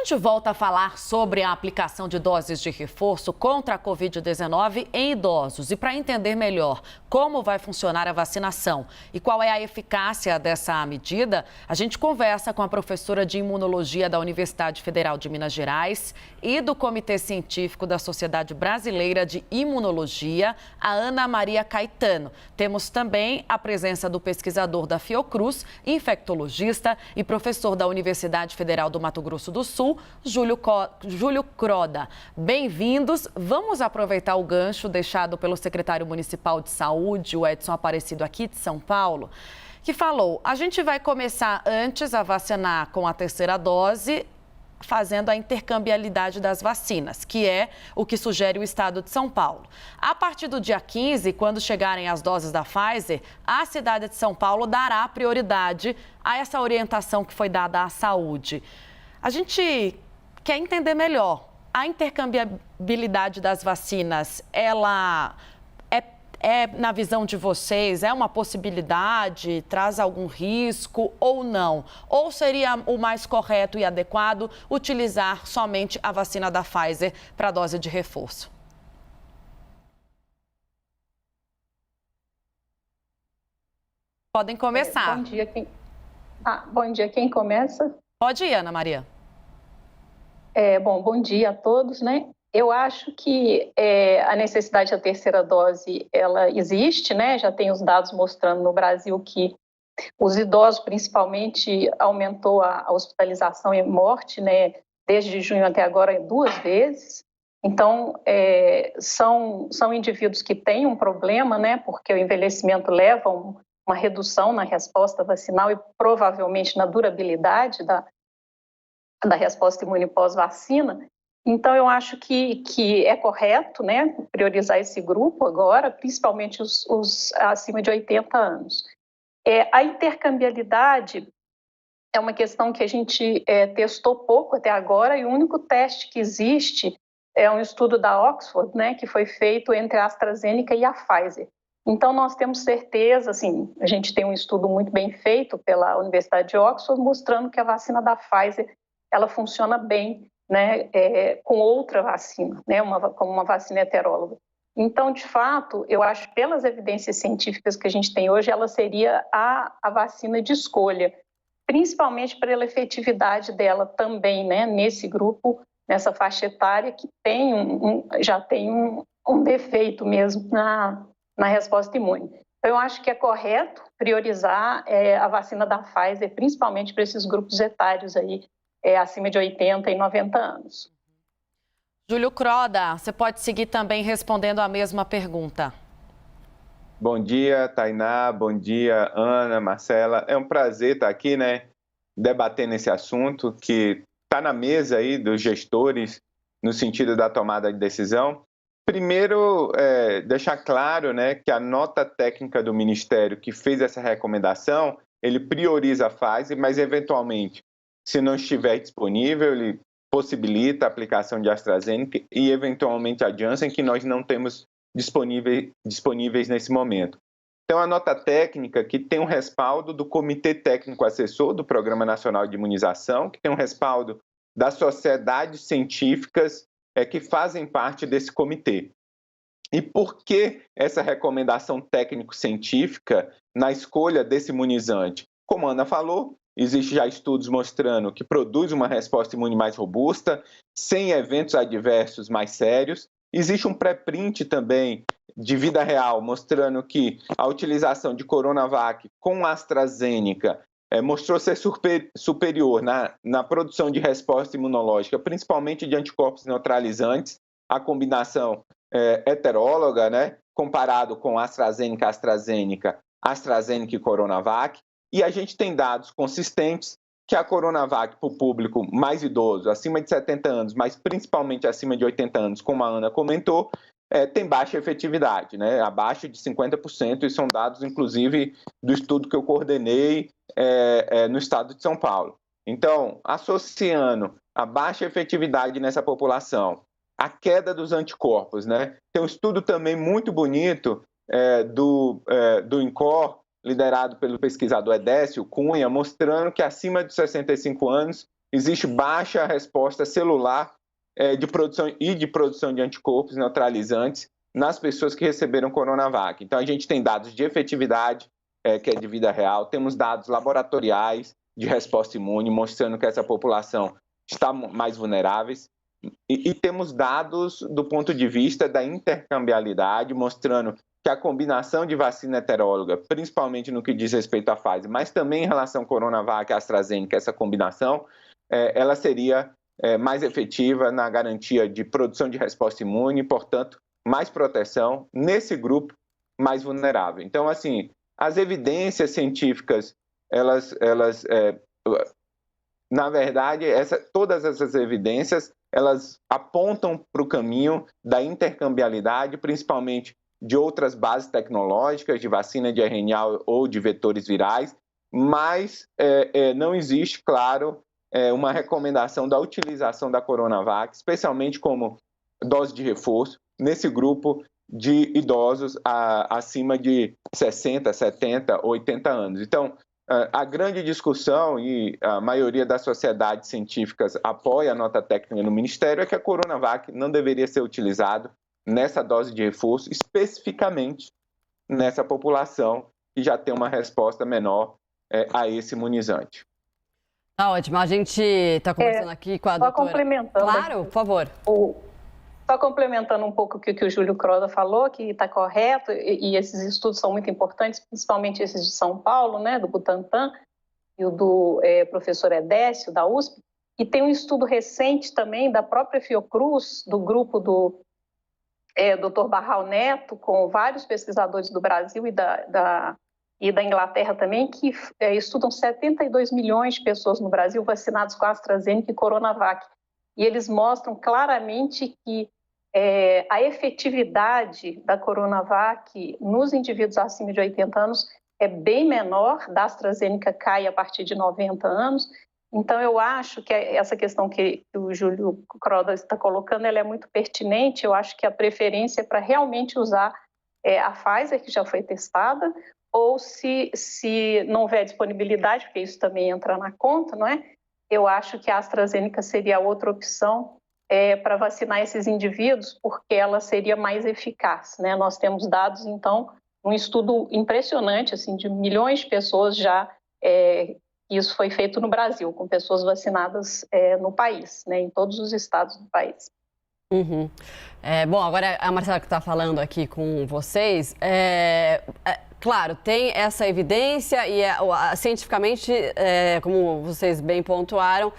gente volta a falar sobre a aplicação de doses de reforço contra a Covid-19 em idosos. E para entender melhor como vai funcionar a vacinação e qual é a eficácia dessa medida, a gente conversa com a professora de imunologia da Universidade Federal de Minas Gerais e do Comitê Científico da Sociedade Brasileira de Imunologia, a Ana Maria Caetano. Temos também a presença do pesquisador da Fiocruz, infectologista e professor da Universidade Federal do Mato Grosso do Sul, Júlio Croda. Bem-vindos. Vamos aproveitar o gancho deixado pelo secretário municipal de saúde, o Edson Aparecido, aqui de São Paulo, que falou: a gente vai começar antes a vacinar com a terceira dose, fazendo a intercambiabilidade das vacinas, que é o que sugere o estado de São Paulo. A partir do dia 15, quando chegarem as doses da Pfizer, a cidade de São Paulo dará prioridade a essa orientação que foi dada à saúde. A gente quer entender melhor. A intercambiabilidade das vacinas, ela na visão de vocês, é uma possibilidade, traz algum risco ou não? Ou seria o mais correto e adequado utilizar somente a vacina da Pfizer para a dose de reforço? Podem começar. Bom dia, quem começa? Pode ir, Ana Maria. Bom dia a todos, né? Eu acho que a necessidade da terceira dose, ela existe, né? Já tem os dados mostrando no Brasil que os idosos, principalmente, aumentou a hospitalização e morte, né? Desde junho até agora, 2 vezes. Então, são indivíduos que têm um problema, né? Porque o envelhecimento leva uma redução na resposta vacinal e provavelmente na durabilidade da resposta imune pós-vacina. Então, eu acho que é correto, né, priorizar esse grupo agora, principalmente os acima de 80 anos. A intercambiabilidade é uma questão que a gente testou pouco até agora, e o único teste que existe é um estudo da Oxford, né, que foi feito entre a AstraZeneca e a Pfizer. Então, nós temos certeza, assim, a gente tem um estudo muito bem feito pela Universidade de Oxford, mostrando que a vacina da Pfizer, ela funciona bem, né, com outra vacina, né, como uma vacina heteróloga. Então, de fato, eu acho que pelas evidências científicas que a gente tem hoje, ela seria a vacina de escolha, principalmente pela efetividade dela também, né, nesse grupo, nessa faixa etária que já tem um defeito mesmo na resposta imune. Então, eu acho que é correto priorizar a vacina da Pfizer, principalmente para esses grupos etários aí, acima de 80 e 90 anos. Júlio Croda, você pode seguir também respondendo a mesma pergunta. Bom dia, Tainá. Bom dia, Ana, Marcela. É um prazer estar aqui, né, debatendo esse assunto que está na mesa aí dos gestores no sentido da tomada de decisão. Primeiro, deixar claro, né, que a nota técnica do Ministério que fez essa recomendação, ele prioriza a Pfizer, mas eventualmente, se não estiver disponível, ele possibilita a aplicação de AstraZeneca e, eventualmente, a Janssen, que nós não temos disponíveis nesse momento. Então, a nota técnica que tem um respaldo do Comitê Técnico Assessor do Programa Nacional de Imunização, que tem um respaldo das sociedades científicas que fazem parte desse comitê. E por que essa recomendação técnico-científica na escolha desse imunizante? Como a Ana falou, existem já estudos mostrando que produz uma resposta imune mais robusta, sem eventos adversos mais sérios. Existe um pré-print também de vida real, mostrando que a utilização de Coronavac com AstraZeneca mostrou ser superior na produção de resposta imunológica, principalmente de anticorpos neutralizantes, a combinação heteróloga, né, comparado com AstraZeneca e Coronavac. E a gente tem dados consistentes que a Coronavac para o público mais idoso, acima de 70 anos, mas principalmente acima de 80 anos, como a Ana comentou, tem baixa efetividade, né? Abaixo de 50%, e são dados, inclusive, do estudo que eu coordenei no estado de São Paulo. Então, associando a baixa efetividade nessa população, a queda dos anticorpos, né? Tem um estudo também muito bonito do INCOR, liderado pelo pesquisador Edécio Cunha, mostrando que acima de 65 anos existe baixa resposta celular de produção de anticorpos neutralizantes nas pessoas que receberam Coronavac. Então, a gente tem dados de efetividade, que é de vida real, temos dados laboratoriais de resposta imune, mostrando que essa população está mais vulneráveis, e temos dados do ponto de vista da intercambiabilidade, mostrando que a combinação de vacina heteróloga, principalmente no que diz respeito à Pfizer, mas também em relação ao Coronavac e à AstraZeneca, essa combinação, ela seria mais efetiva na garantia de produção de resposta imune, portanto, mais proteção nesse grupo mais vulnerável. Então, assim, as evidências científicas, na verdade, todas essas evidências, elas apontam para o caminho da intercambiabilidade, principalmente de outras bases tecnológicas, de vacina de RNA ou de vetores virais, mas não existe, claro, uma recomendação da utilização da Coronavac, especialmente como dose de reforço, nesse grupo de idosos acima de 60, 70, 80 anos. Então, a grande discussão, e a maioria das sociedades científicas apoia a nota técnica no Ministério, é que a Coronavac não deveria ser utilizada nessa dose de reforço, especificamente nessa população que já tem uma resposta menor a esse imunizante. Tá ótimo. A gente está conversando aqui com a doutora... complementando. Claro, por favor. Só complementando um pouco o que o Júlio Croda falou, que está correto, e esses estudos são muito importantes, principalmente esses de São Paulo, né, do Butantan, e o do professor Edécio, da USP, e tem um estudo recente também da própria Fiocruz, do grupo do Dr. Barral Neto, com vários pesquisadores do Brasil e da Inglaterra também, que estudam 72 milhões de pessoas no Brasil vacinadas com a AstraZeneca e Coronavac. E eles mostram claramente que a efetividade da Coronavac nos indivíduos acima de 80 anos é bem menor, da AstraZeneca cai a partir de 90 anos. Então, eu acho que essa questão que o Júlio Croda está colocando, ela é muito pertinente. Eu acho que a preferência é para realmente usar a Pfizer, que já foi testada, ou se não houver disponibilidade, porque isso também entra na conta, não é? Eu acho que a AstraZeneca seria a outra opção para vacinar esses indivíduos, porque ela seria mais eficaz, né? Nós temos dados, então, um estudo impressionante, assim, de milhões de pessoas já, isso foi feito no Brasil, com pessoas vacinadas no país, né? Em todos os estados do país. Uhum. Bom, agora a Marcela que está falando aqui com vocês, claro, tem essa evidência e cientificamente, como vocês bem pontuaram,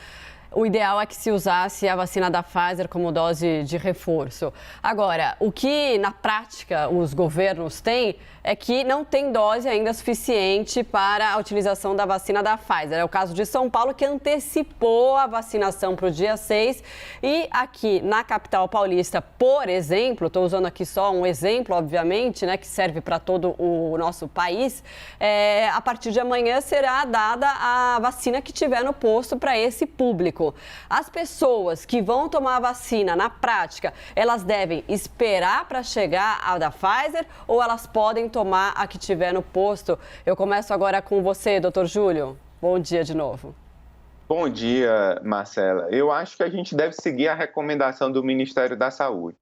o ideal é que se usasse a vacina da Pfizer como dose de reforço. Agora, o que na prática os governos têm é que não tem dose ainda suficiente para a utilização da vacina da Pfizer. É o caso de São Paulo, que antecipou a vacinação para o dia 6. E aqui na capital paulista, por exemplo, estou usando aqui só um exemplo, obviamente, né, que serve para todo o nosso país, a partir de amanhã será dada a vacina que tiver no posto para esse público. As pessoas que vão tomar a vacina na prática, elas devem esperar para chegar a da Pfizer ou elas podem tomar a que tiver no posto? Eu começo agora com você, doutor Júlio. Bom dia de novo. Bom dia, Marcela. Eu acho que a gente deve seguir a recomendação do Ministério da Saúde.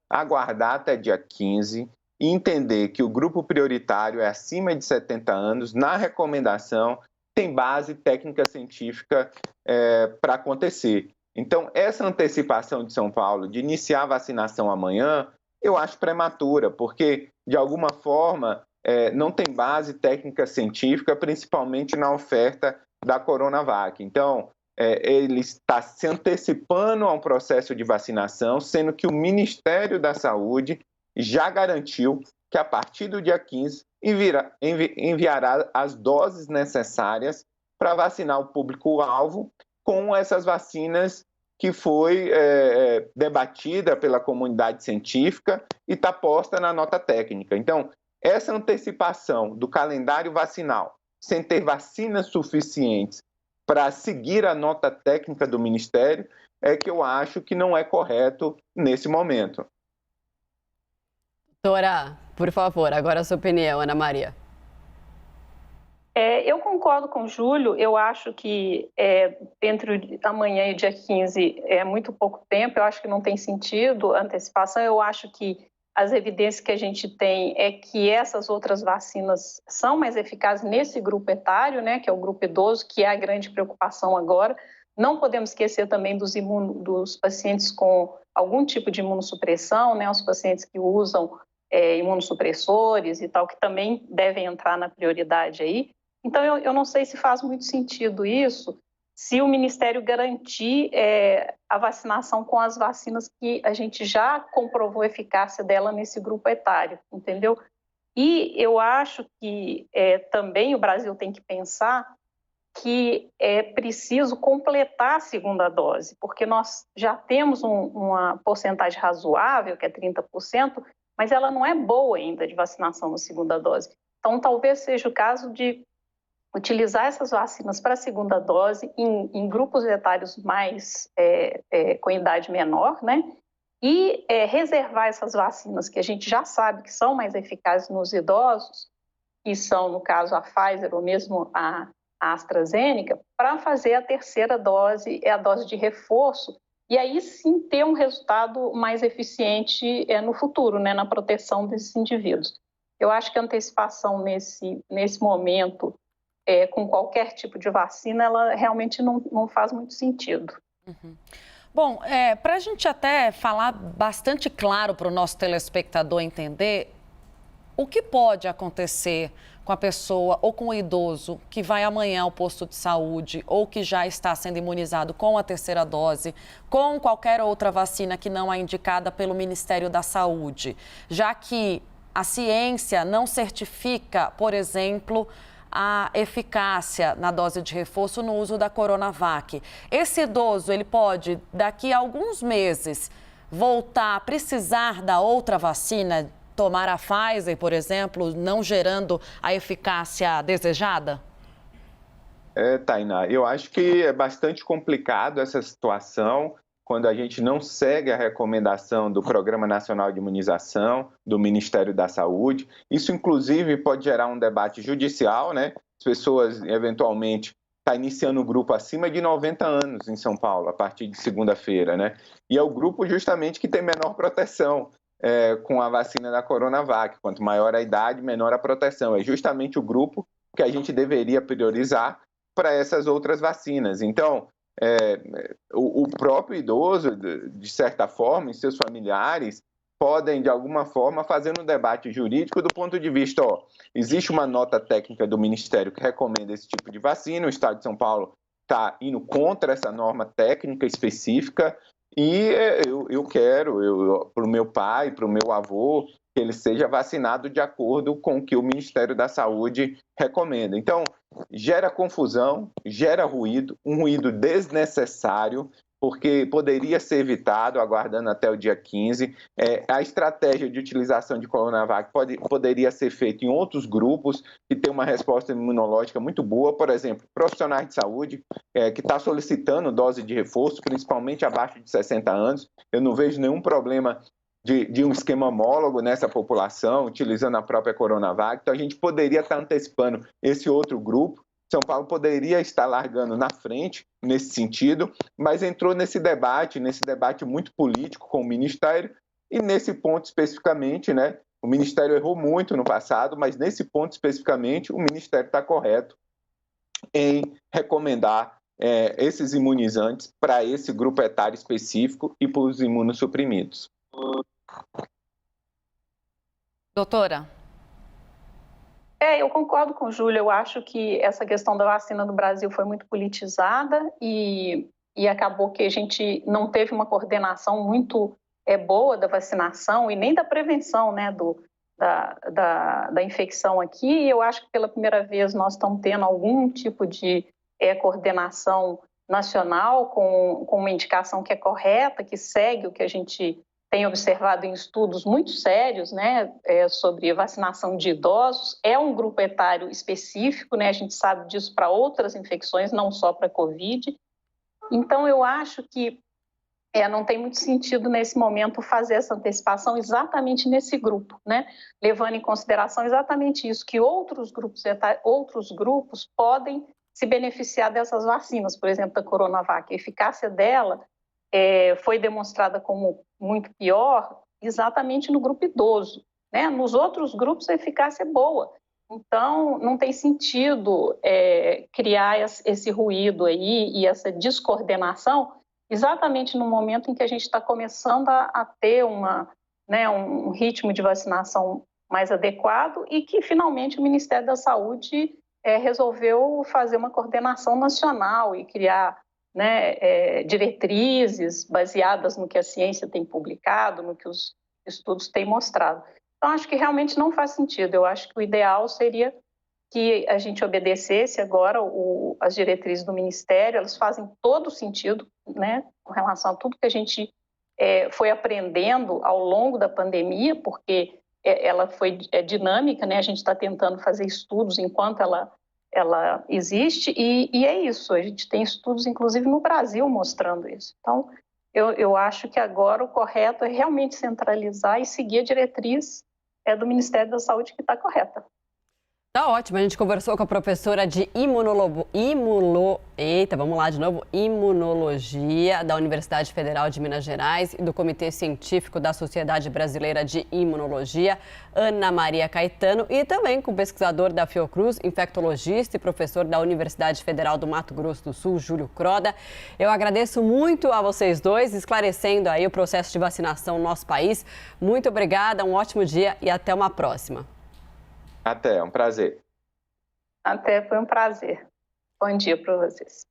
Aguardar até dia 15 e entender que o grupo prioritário é acima de 70 anos. Na recomendação, tem base técnica científica para acontecer. Então, essa antecipação de São Paulo de iniciar a vacinação amanhã, eu acho prematura, porque, de alguma forma, não tem base técnica científica, principalmente na oferta da Coronavac. Então, ele está se antecipando a um processo de vacinação, sendo que o Ministério da Saúde já garantiu que, a partir do dia 15, enviará as doses necessárias para vacinar o público-alvo com essas vacinas que foi debatida pela comunidade científica e está posta na nota técnica. Então, essa antecipação do calendário vacinal, sem ter vacinas suficientes para seguir a nota técnica do Ministério, é que eu acho que não é correto nesse momento. Doutora, por favor, agora a sua opinião, Ana Maria. Eu concordo com o Júlio, eu acho que entre amanhã e dia 15 é muito pouco tempo, eu acho que não tem sentido a antecipação, eu acho que as evidências que a gente tem é que essas outras vacinas são mais eficazes nesse grupo etário, né, que é o grupo idoso, que é a grande preocupação agora. Não podemos esquecer também dos pacientes com algum tipo de imunossupressão, né, os pacientes que usam imunossupressores e tal, que também devem entrar na prioridade aí. Então, eu não sei se faz muito sentido isso, se o Ministério garantir a vacinação com as vacinas que a gente já comprovou a eficácia dela nesse grupo etário, entendeu? E eu acho que também o Brasil tem que pensar que é preciso completar a segunda dose, porque nós já temos uma porcentagem razoável, que é 30%, mas ela não é boa ainda de vacinação na segunda dose. Então, talvez seja o caso de utilizar essas vacinas para a segunda dose em grupos etários mais com idade menor, né? E reservar essas vacinas que a gente já sabe que são mais eficazes nos idosos, que são, no caso, a Pfizer ou mesmo a AstraZeneca, para fazer a terceira dose, a dose de reforço, e aí sim ter um resultado mais eficiente no futuro, né, na proteção desses indivíduos. Eu acho que a antecipação nesse momento, com qualquer tipo de vacina, ela realmente não faz muito sentido. Uhum. Bom, para a gente até falar bastante claro para o nosso telespectador entender o que pode acontecer com a pessoa ou com o idoso que vai amanhã ao posto de saúde ou que já está sendo imunizado com a terceira dose, com qualquer outra vacina que não é indicada pelo Ministério da Saúde, já que a ciência não certifica, por exemplo, a eficácia na dose de reforço no uso da Coronavac. Esse idoso, ele pode, daqui a alguns meses, voltar a precisar da outra vacina, tomar a Pfizer, por exemplo, não gerando a eficácia desejada? Tainá, eu acho que é bastante complicado essa situação quando a gente não segue a recomendação do Programa Nacional de Imunização, do Ministério da Saúde. Isso, inclusive, pode gerar um debate judicial, né? As pessoas, eventualmente, estão iniciando um grupo acima de 90 anos em São Paulo, a partir de segunda-feira, né? E é o grupo justamente que tem menor proteção com a vacina da Coronavac. Quanto maior a idade, menor a proteção. É justamente o grupo que a gente deveria priorizar para essas outras vacinas. Então, o próprio idoso, de certa forma, e seus familiares, podem, de alguma forma, fazer um debate jurídico do ponto de vista, existe uma nota técnica do Ministério que recomenda esse tipo de vacina, o Estado de São Paulo está indo contra essa norma técnica específica, e eu quero, para o meu pai, para o meu avô, que ele seja vacinado de acordo com o que o Ministério da Saúde recomenda. Então, gera confusão, gera ruído, um ruído desnecessário, porque poderia ser evitado, aguardando até o dia 15. A estratégia de utilização de Coronavac poderia ser feita em outros grupos que têm uma resposta imunológica muito boa, por exemplo, profissionais de saúde que estão solicitando dose de reforço, principalmente abaixo de 60 anos. Eu não vejo nenhum problema de um esquema homólogo nessa população, utilizando a própria Coronavac. Então, a gente poderia estar antecipando esse outro grupo. São Paulo poderia estar largando na frente nesse sentido, mas entrou nesse debate muito político com o Ministério, e nesse ponto especificamente, né, o Ministério errou muito no passado, mas nesse ponto especificamente o Ministério está correto em recomendar esses imunizantes para esse grupo etário específico e para os imunossuprimidos. Doutora? Eu concordo com o Júlio, eu acho que essa questão da vacina no Brasil foi muito politizada e acabou que a gente não teve uma coordenação muito boa da vacinação e nem da prevenção, né, da infecção aqui. E eu acho que pela primeira vez nós estamos tendo algum tipo de coordenação nacional com uma indicação que é correta, que segue o que a gente tem observado em estudos muito sérios, né, sobre vacinação de idosos. É um grupo etário específico, né, a gente sabe disso para outras infecções, não só para a Covid. Então, eu acho que Não tem muito sentido nesse momento fazer essa antecipação exatamente nesse grupo, né? Levando em consideração exatamente isso, que outros grupos podem se beneficiar dessas vacinas, por exemplo, da Coronavac. A eficácia dela foi demonstrada como muito pior exatamente no grupo idoso, né? Nos outros grupos a eficácia é boa. Então, não tem sentido criar esse ruído aí e essa descoordenação exatamente no momento em que a gente está começando a ter um ritmo de vacinação mais adequado e que, finalmente, o Ministério da Saúde resolveu fazer uma coordenação nacional e criar diretrizes baseadas no que a ciência tem publicado, no que os estudos têm mostrado. Então, acho que realmente não faz sentido. Eu acho que o ideal seria que a gente obedecesse agora as diretrizes do Ministério. Elas fazem todo sentido, né, com relação a tudo que a gente foi aprendendo ao longo da pandemia, porque ela foi dinâmica, né? A gente está tentando fazer estudos enquanto ela existe e é isso. A gente tem estudos, inclusive, no Brasil mostrando isso. Então, eu acho que agora o correto é realmente centralizar e seguir a diretriz do Ministério da Saúde, que está correta. Tá ótimo, a gente conversou com a professora de Imunologia da Universidade Federal de Minas Gerais e do Comitê Científico da Sociedade Brasileira de Imunologia, Ana Maria Caetano, e também com o pesquisador da Fiocruz, infectologista e professor da Universidade Federal do Mato Grosso do Sul, Júlio Croda. Eu agradeço muito a vocês dois, esclarecendo aí o processo de vacinação no nosso país. Muito obrigada, um ótimo dia e até uma próxima. Até, é um prazer. Até, foi um prazer. Bom dia para vocês.